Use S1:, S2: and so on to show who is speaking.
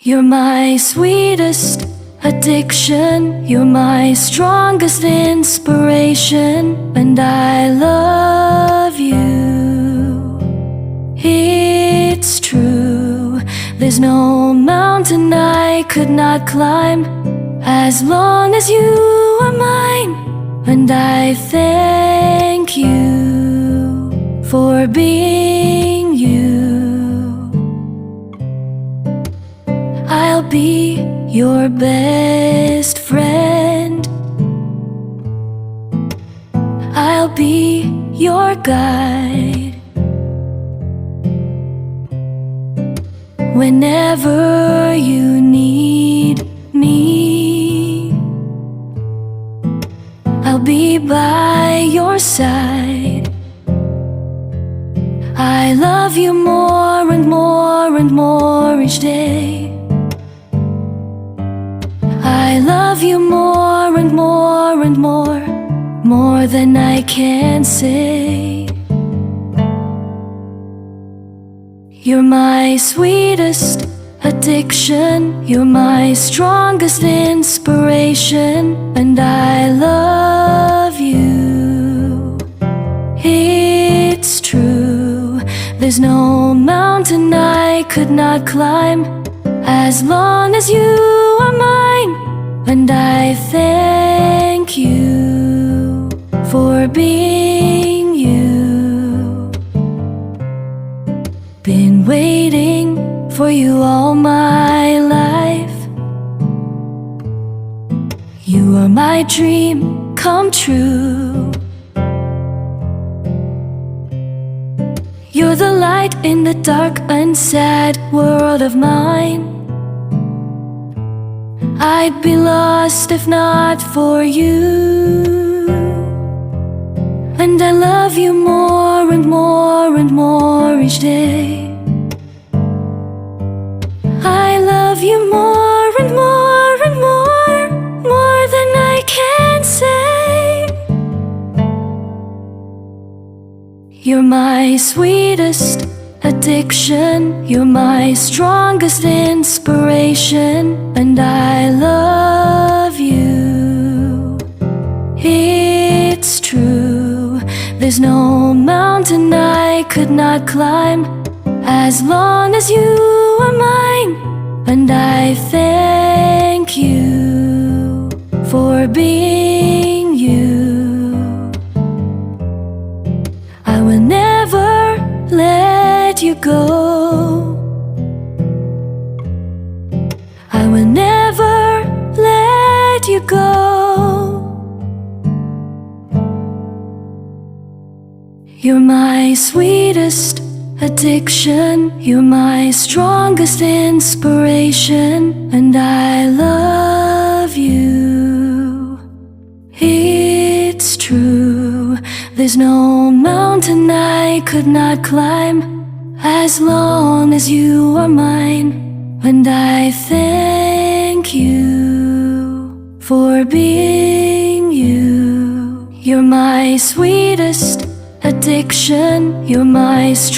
S1: You're my sweetest addiction, you're my strongest inspiration, and I love you. It's true, there's no mountain I could not climb as long as you are mine, and I thank you for being you. I'll be your best friend, I'll be your guide. Whenever you need me, I'll be by your side. I love you more and more and more each day. I love you more and more and more than I can say. You're my sweetest addiction, you're my strongest inspiration, and I love you. It's true, there's no mountain I could not climb as long as you are mine, and I thank you for being you. Been waiting for you all my life. You are my dream come true. You're the light in the dark and sad world of mine. I'd be lost if not for you, and I love you more and more and more each day. I love you more and more and more than I can say. You're my sweetest addiction, you're my strongest inspiration, and I love you. It's true, there's no mountain I could not climb as long as you are mine, and I thank you for being you. I will never let you go. I will never let you go. You're my sweetest addiction, you're my strongest inspiration, and I love you. It's true, there's no mountain I could not climb as long as you are mine, and I thank you for being you. You're my sweetest addiction, you're my strong